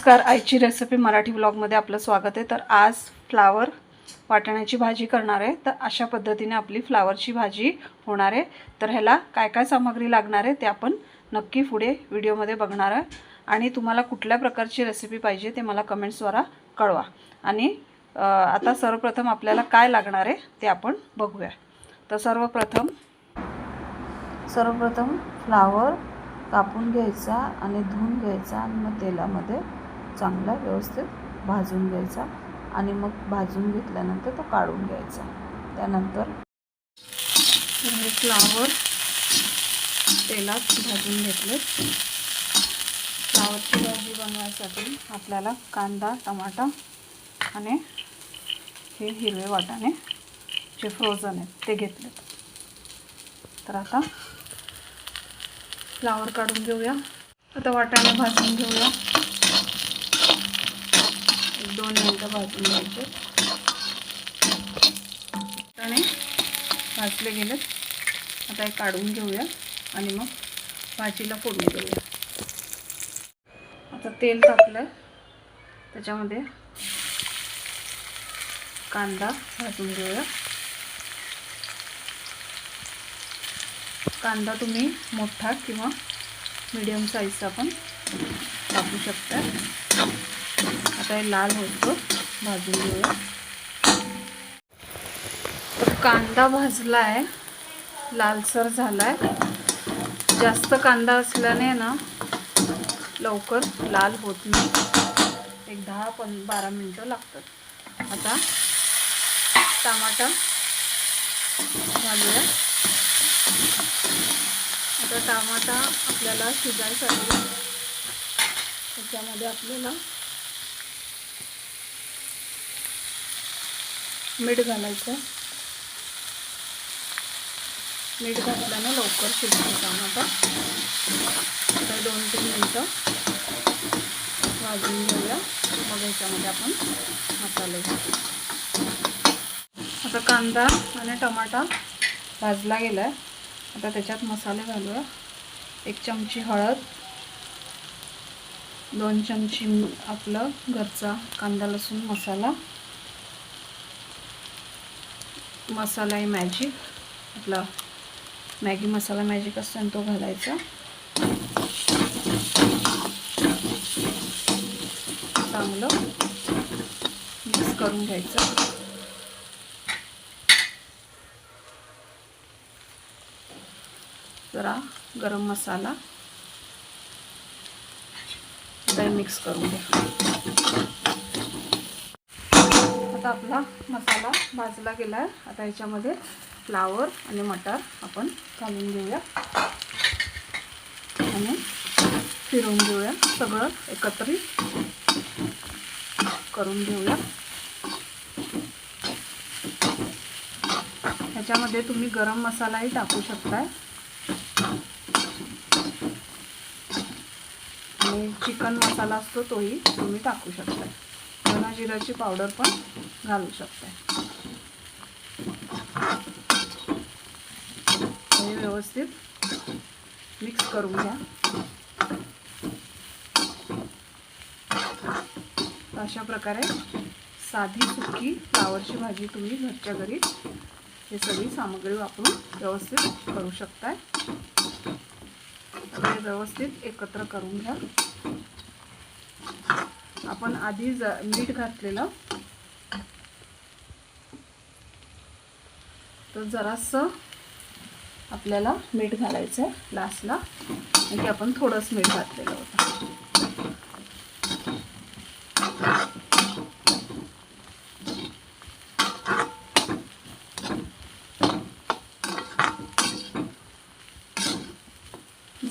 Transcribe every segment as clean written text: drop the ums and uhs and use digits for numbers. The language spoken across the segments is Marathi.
नमस्कार, आईची रेसिपी मराठी ब्लॉगमध्ये आपलं स्वागत आहे। तर आज फ्लावर वाटाण्याची भाजी करणार आहे। तर अशा पद्धतीने आपली फ्लावरची भाजी होणार आहे। तर ह्याला काय काय सामग्री लागणार आहे ते आपण नक्की पुढे व्हिडिओमध्ये बघणार आहे। आणि तुम्हाला कुठल्या प्रकारची रेसिपी पाहिजे ते मला कमेंट्सद्वारा कळवा। आणि आता सर्वप्रथम आपल्याला काय लागणार आहे ते आपण बघूया। तर सर्वप्रथम फ्लावर कापून घ्यायचा आणि धुवून घ्यायचा आणि मग तेलामध्ये चांगला व्यवस्थित भाजून घ्यायचा आणि मग भाजून घेतल्यानंतर तो काढून घ्यायचा। त्यानंतर हे फ्लावर तेलात भाजून घेतले। फ्लावरची भाजी बनवण्यासाठी आपल्याला कांदा, टमाटा आणि हे हिरवे वाटाणे जे फ्रोझन आहेत ते घेतले। तर आता फ्लावर काढून घेऊया। आता वाटाणे भाजून घेऊया। 1-2 मिनिटं भाजून घ्यायचे। वाटाणे भाजले गेलेत। आता हे काढून घेऊया आणि मग भाजीला फोडणी देऊया। आता तेल तापलं, त्याच्यामध्ये कांदा भाजून घेऊया। कांदा तुम्ही मोठा किंवा मीडियम साईजचा पण टाकू शकता। आता हे लाल होतो भाजून घेऊया। तर कांदा भाजला आहे, लालसर झाला आहे। जास्त कांदा असल्याने ना लवकर लाल होत नाही, एक 10-12 मिनिटं लागतात। आता टमाटा घालूया। आता टमाटा आपल्याला शिजायसाठी त्याच्यामध्ये आपल्याला मीठ घालायचं। मीठ घातल्यानं लवकर शिजतो टमाटा। आता 2-3 मिनिटं भाजून घेऊया। मग याच्यामध्ये आपण मसाले घालू। आता कांदा आणि टमाटा भाजला गेला आहे। आता त्याच्यात मसाले घालूया। 1 चमची हळद, 2 चमची आपलं घरचा कांदा लसूण मसाला, मसाला आहे मॅजिक, आपला मॅगी मसाला मॅजिक असतो तो घालायचा। चांगलं मिक्स करून घ्यायचं। जरा गरम मसाला मिक्स करून घ्या। आता आपला मसाला भाजला गेला आहे। आता याच्यामध्ये फ्लावर आणि मटार आपण घालून घेऊया आणि फिरवून घेऊया। सगळं एकत्रित करून घेऊया। ह्याच्यामध्ये तुम्ही गरम मसालाही टाकू शकताय आणि चिकन मसाला असतो तोही तुम्ही टाकू शकताय। धना जिऱ्याची पावडर पण घालू शकताय। हे व्यवस्थित मिक्स करून घ्या। अशा प्रकारे साधी सुकी फ्लावरची भाजी तुम्ही घरच्या घरी हे सगळी सामग्री वापरून व्यवस्थित करू शकताय। हे व्यवस्थित एकत्र करून घ्या। आपण आधी मीठ घातलेलं, तर जरासं आपल्याला मीठ घालायचं आहे लास्टला, म्हणजे आपण थोडंच मीठ घातलेलं होतं।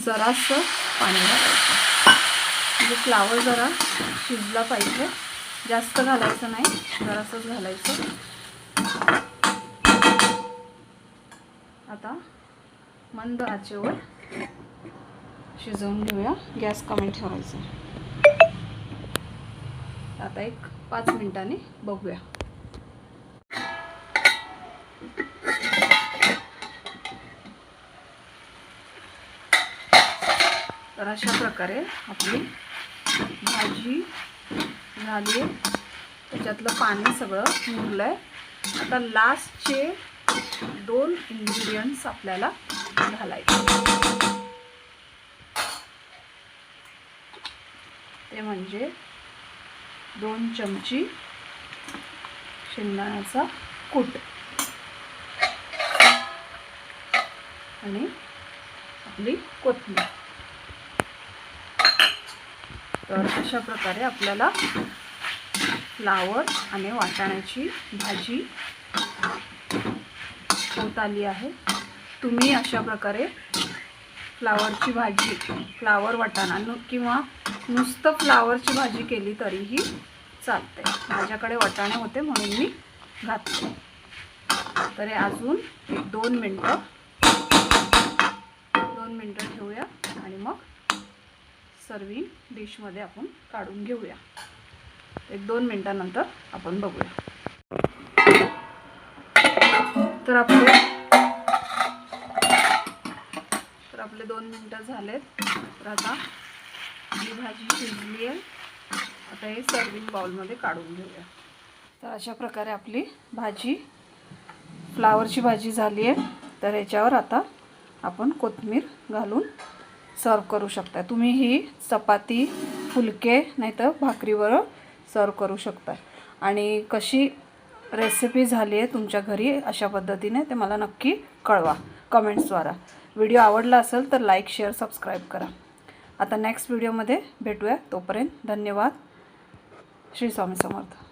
जरासं पाणी घालायचं, म्हणजे फ्लावर जरा शिजला पाहिजे। जास्त घालायचं नाही, जरासंच घालायचं। आता मंद आचेवर शिजवून घेऊया। गॅस कमी ठेवायचा। आता एक 5 मिनिटांनी बघूया। तर अशा प्रकारे आपली भाजी झाली आहे, त्याच्यातलं पाणी सगळं मुरलं आहे. आता लास्टचे 2 इन्ग्रेडियंट्स आपल्याला घालायचे, ते म्हणजे 2 चमची शेंगदाण्याचा कूट आणि आपली कोथिंबीर. तर अशा प्रकारे आपल्याला फ्लावर आणि वाटाण्याची भाजी होत आली आहे. तुम्ही अशा प्रकारे फ्लावरची भाजी, फ्लावर वाटाणा किंवा नुसतं फ्लावरची भाजी केली तरीही चालते. माझ्याकडे वाटाणे होते म्हणून मी घातले. तर हे अजून 2 मिनटं ठेवूया आणि मग सर्विंग डिशमध्ये आपण काढून घेऊया. 1-2 मिनटानंतर आपण बघूया. तर आपले 2 मिनटं झालेत. तर आता ही भाजी शिजली आहे. आता हे सर्विंग बाउलमध्ये काढून घेऊया. तर अशा प्रकारे आपली भाजी, फ्लावरची भाजी झाली आहे. तर याच्यावर आता आपण कोथिंबीर घालून सर्व करू शकता. तुम्ही ही चपाती, फुलके नाहीतर भाकरीवर सर्व करू शकता. आणि कशी रेसिपी झाली आहे तुमच्या घरी अशा पद्धतीने ते मला नक्की कळवा कमेंट्सद्वारा. व्हिडिओ आवडला असेल तर लाईक, शेअर, सबस्क्राईब करा. आता नेक्स्ट व्हिडिओमध्ये भेटूया. तोपर्यंत धन्यवाद. श्री स्वामी समर्थ.